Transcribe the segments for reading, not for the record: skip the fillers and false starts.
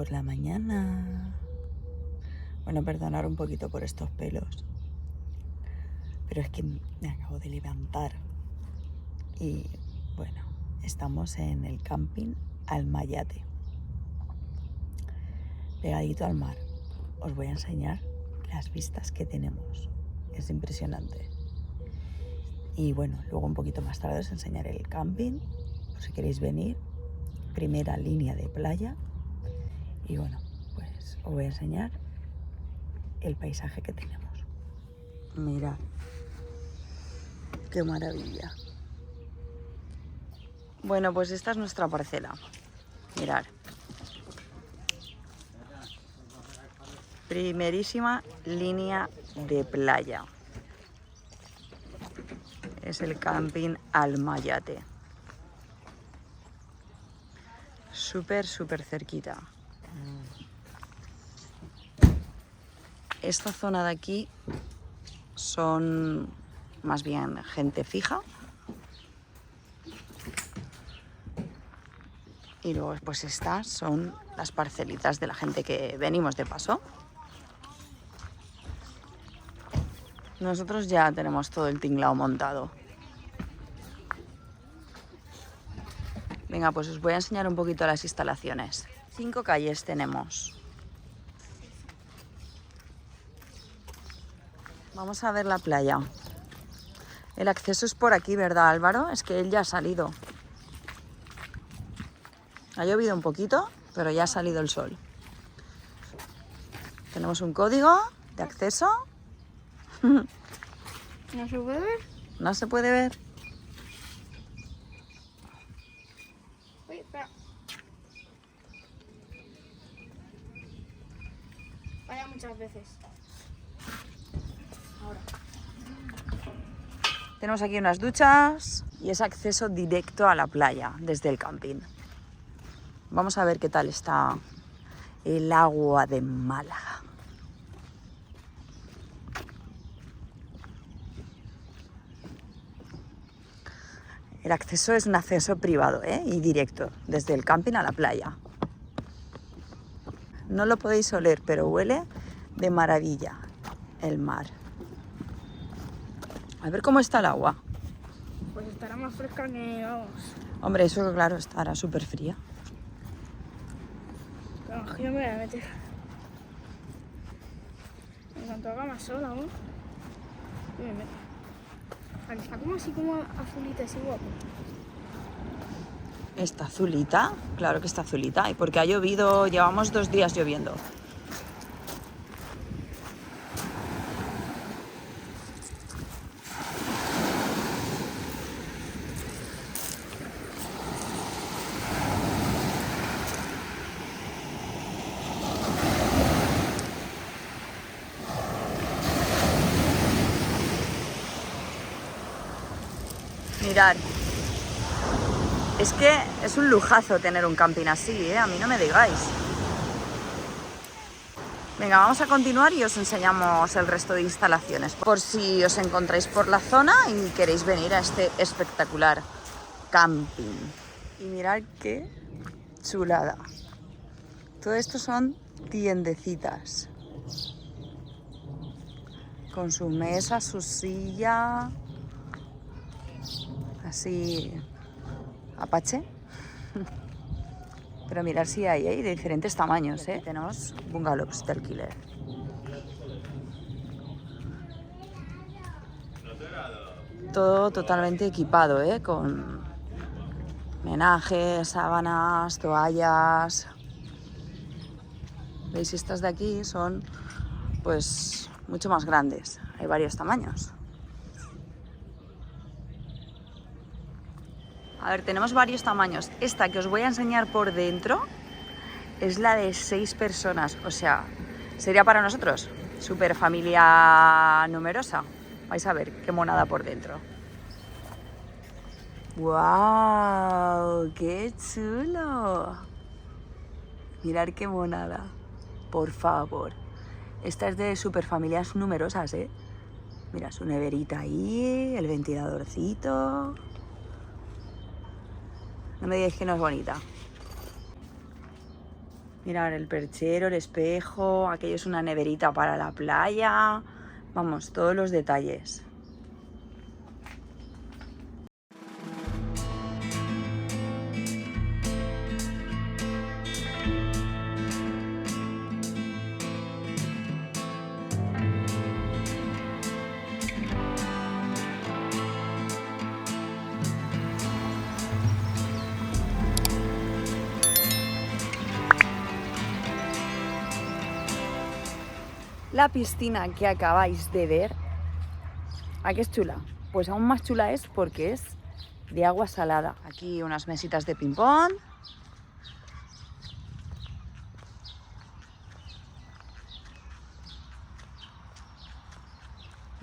por la mañana. Bueno, perdonar un poquito por estos pelos, pero es que me acabo de levantar. Y bueno, estamos en el camping Almayate, pegadito al mar. Os voy a enseñar las vistas que tenemos. Es impresionante. Y bueno, luego un poquito más tarde os enseñaré el camping, por si queréis venir. Primera línea de playa. Y bueno, pues os voy a enseñar el paisaje que tenemos. Mirad, qué maravilla. Bueno, pues esta es nuestra parcela. Mirad. Primerísima línea de playa. Es el camping Almayate. Súper cerquita. Esta zona de aquí son más bien gente fija. Y luego pues estas son las parcelitas de la gente que venimos de paso. Nosotros ya tenemos todo el tinglao montado. Venga, pues os voy a enseñar un poquito las instalaciones. 5 calles tenemos. Vamos a ver la playa. El acceso es por aquí, ¿verdad, Álvaro? Es que él ya ha salido. Ha llovido un poquito, pero ya ha salido el sol. Tenemos un código de acceso. ¿No se puede ver? No se puede ver. Uy, espera. Vaya muchas veces. Ahora. Tenemos aquí unas duchas y es acceso directo a la playa desde el camping. Vamos a ver qué tal está el agua de Málaga. El acceso es un acceso privado, y directo, desde el camping a la playa. No lo podéis oler, pero huele de maravilla el mar. A ver cómo está el agua. Pues estará más fresca que vamos. Hombre, eso claro, estará súper fría. Pero yo me voy a meter. En cuanto haga más sol aún, yo me meto. Aquí está como así como azulita, así guapo. ¿Está azulita? Claro que está azulita. Y porque ha llovido, llevamos 2 días lloviendo. Mirad, es que es un lujazo tener un camping así, a mí no me digáis. Venga, vamos a continuar y os enseñamos el resto de instalaciones, por si os encontráis por la zona y queréis venir a este espectacular camping. Y mirad qué chulada. Todo esto son tiendecitas, con su mesa, su silla, así apache. Pero mirad si hay de diferentes tamaños, Tenemos bungalows de alquiler. Todo totalmente equipado, con menajes, sábanas, toallas. ¿Veis? Estas de aquí son pues mucho más grandes. Hay varios tamaños. A ver, tenemos varios tamaños. Esta que os voy a enseñar por dentro es la de 6 personas. O sea, sería para nosotros súper familia numerosa. Vais a ver qué monada por dentro. ¡Guau! ¡Qué chulo! Mirad qué monada. Por favor. Esta es de súper familias numerosas, Mira, su neverita ahí, el ventiladorcito. No me digáis que no es bonita. Mirad, el perchero, el espejo, aquello es una neverita para la playa. Vamos, todos los detalles. La piscina que acabáis de ver, ¿a qué es chula? Pues aún más chula es porque es de agua salada. Aquí unas mesitas de ping-pong.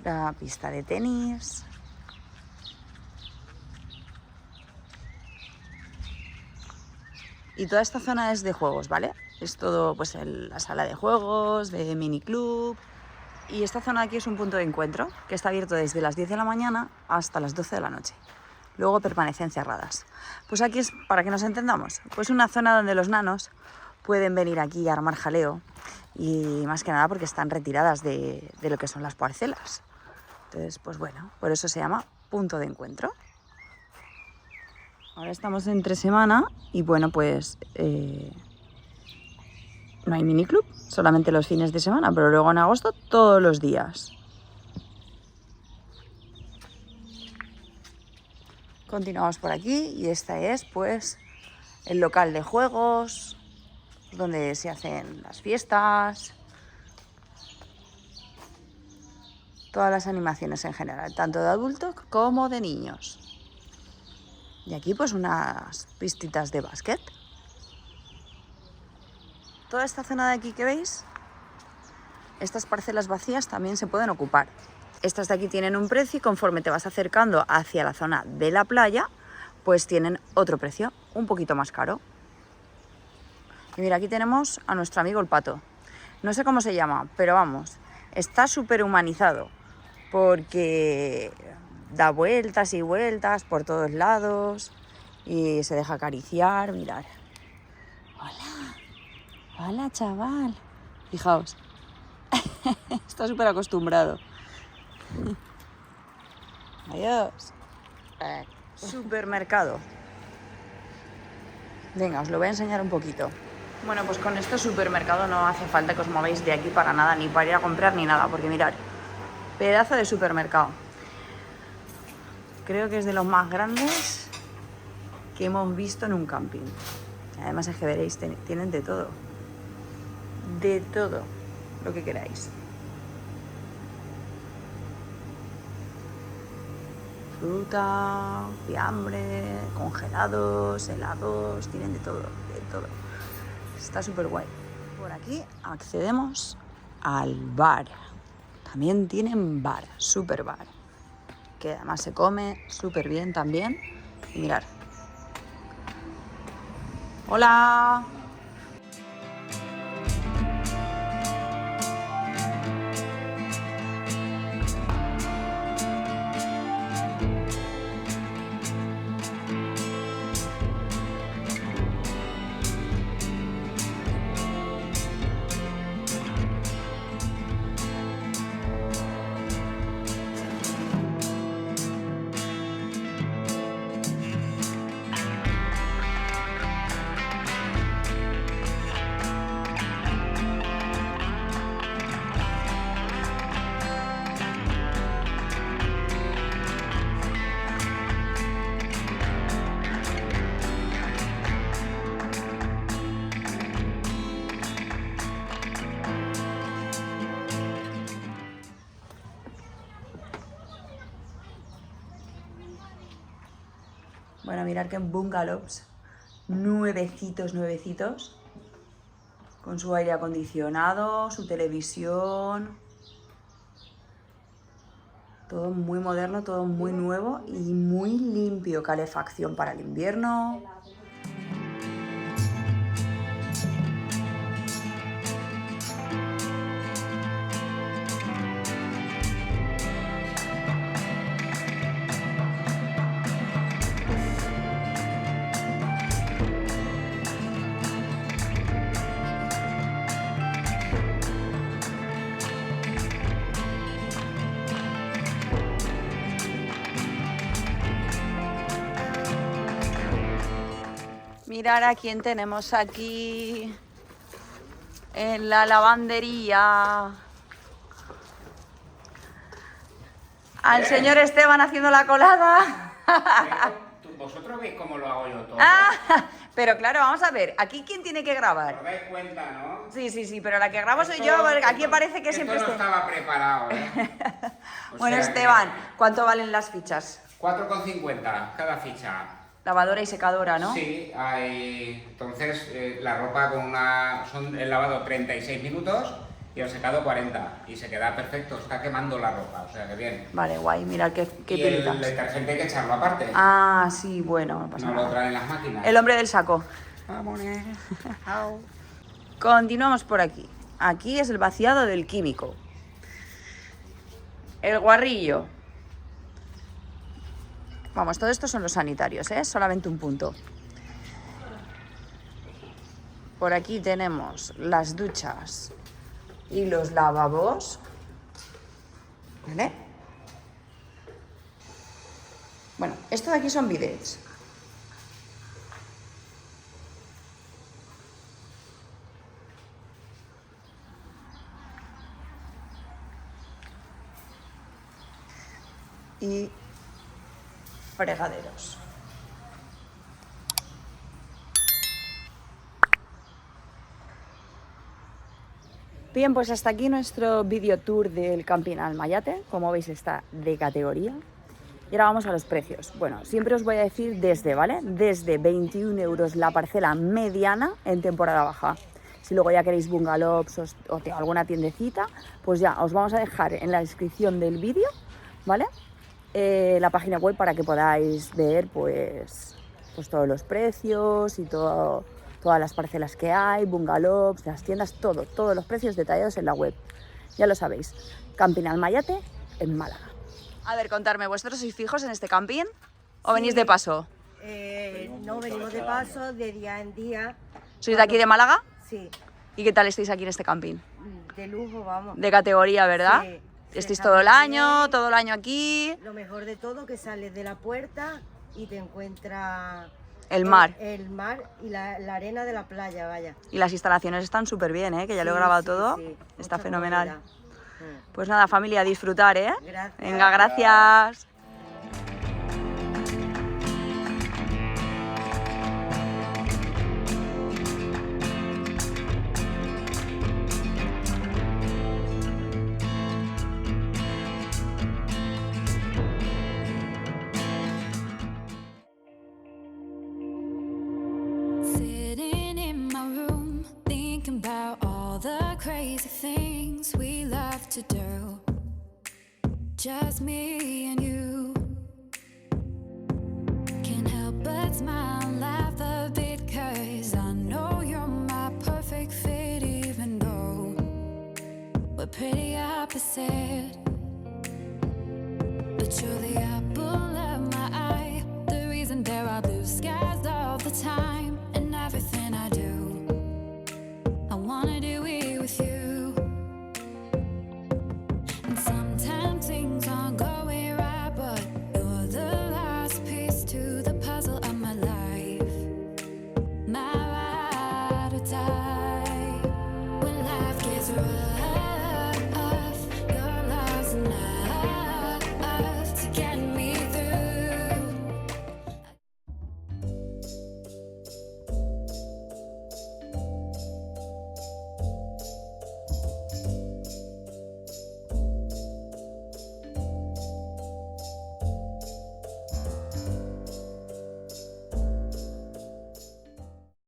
La pista de tenis. Y toda esta zona es de juegos, ¿vale? Es todo pues la sala de juegos, de miniclub. Y esta zona de aquí es un punto de encuentro que está abierto desde las 10 de la mañana hasta las 12 de la noche. Luego permanecen cerradas. Pues aquí es, para que nos entendamos, pues una zona donde los nanos pueden venir aquí a armar jaleo. Y más que nada porque están retiradas de lo que son las parcelas. Entonces, pues bueno, por eso se llama punto de encuentro. Ahora estamos entre semana y bueno, pues no hay miniclub, solamente los fines de semana, pero luego en agosto todos los días. Continuamos por aquí y este es pues el local de juegos, donde se hacen las fiestas, todas las animaciones en general, tanto de adultos como de niños. Y aquí pues unas pistitas de básquet. Toda esta zona de aquí que veis, estas parcelas vacías también se pueden ocupar. Estas de aquí tienen un precio y conforme te vas acercando hacia la zona de la playa, pues tienen otro precio, un poquito más caro. Y mira, aquí tenemos a nuestro amigo el pato. No sé cómo se llama, pero vamos, está súper humanizado porque da vueltas y vueltas por todos lados y se deja acariciar, mirad. Hola, chaval. Fijaos. Está súper acostumbrado. Adiós. Supermercado. Venga, os lo voy a enseñar un poquito. Bueno, pues con este supermercado no hace falta que os mováis de aquí para nada, ni para ir a comprar ni nada, porque mirad, pedazo de supermercado. Creo que es de los más grandes que hemos visto en un camping. Además es que veréis, tienen de todo. De todo lo que queráis. Fruta, fiambre, congelados, helados, tienen de todo, de todo. Está súper guay. Por aquí accedemos al bar. También tienen bar, súper bar. Que además se come súper bien también. Y mirad. ¡Hola! Bueno, mirad que en bungalows, nuevecitos, con su aire acondicionado, su televisión, todo muy moderno, todo muy nuevo y muy limpio, calefacción para el invierno. Mirar a quién tenemos aquí en la lavandería. Al señor Esteban haciendo la colada. Vosotros veis cómo lo hago yo todo. Pero claro, vamos a ver, aquí quién tiene que grabar. ¿Os dais cuenta, no? Sí, pero la que grabo soy yo, porque aquí parece que siempre esto no estoy. estaba preparado, ¿eh? Bueno, Esteban, ¿cuánto valen las fichas? 4,50 cada ficha. Lavadora y secadora, ¿no? Sí, hay... Entonces, la ropa con una... Son el lavado 36 minutos y el secado 40. Y se queda perfecto, está quemando la ropa, o sea que bien. Vale, guay, mira qué y pelitas. el detergente hay que echarlo aparte. Ah, sí, bueno, no pasa No lo nada. traen las máquinas. El hombre del saco. Vámonos. Continuamos por aquí. Aquí es el vaciado del químico. El guarrillo. Vamos, todo esto son los sanitarios, ¿eh? Solamente un punto. Por aquí tenemos las duchas y los lavabos. ¿Vale? Bueno, esto de aquí son bidets. Y fregaderos. Bien, pues hasta aquí nuestro video tour del Camping Almayate. Como veis está de categoría. Y ahora vamos a los precios. Bueno, siempre os voy a decir desde, ¿vale? Desde 21 euros la parcela mediana en temporada baja. Si luego ya queréis bungalows o alguna tiendecita, pues ya os vamos a dejar en la descripción del vídeo, ¿vale? La página web para que podáis ver pues todos los precios y todas las parcelas que hay, bungalows, las tiendas, todos los precios detallados en la web. Ya lo sabéis, Camping Almayate en Málaga. A ver, contarme, ¿vosotros sois fijos en este camping o venís de paso? No, venimos de paso, de día en día. ¿Sois de aquí de Málaga? Sí, ¿Y qué tal estáis aquí en este camping? de lujo, vamos. De categoría, ¿verdad? Sí, ¿Estáis se todo el está año, bien. todo el año aquí? Lo mejor de todo que sales de la puerta y te encuentras El mar. el mar y la arena de la playa, vaya. Y las instalaciones están súper bien, ¿eh? Que ya lo he Sí, grabado sí, todo. sí, Está mucha fenomenal. comodidad. Pues nada, familia, a disfrutar, ¿eh? Gracias. Venga, gracias. Sitting in my room, thinking about all the crazy things we love to do. Just me and you. Can't help but smile and laugh a bit, 'cause I know you're my perfect fit, even though we're pretty opposite. But you're the apple of my eye, the reason there are blue skies all the time. And everything I do, I wanna do it with you. And sometimes things aren't going right, but you're the last piece to the puzzle of my life. My ride or die. When life gets rough, your love's enough to get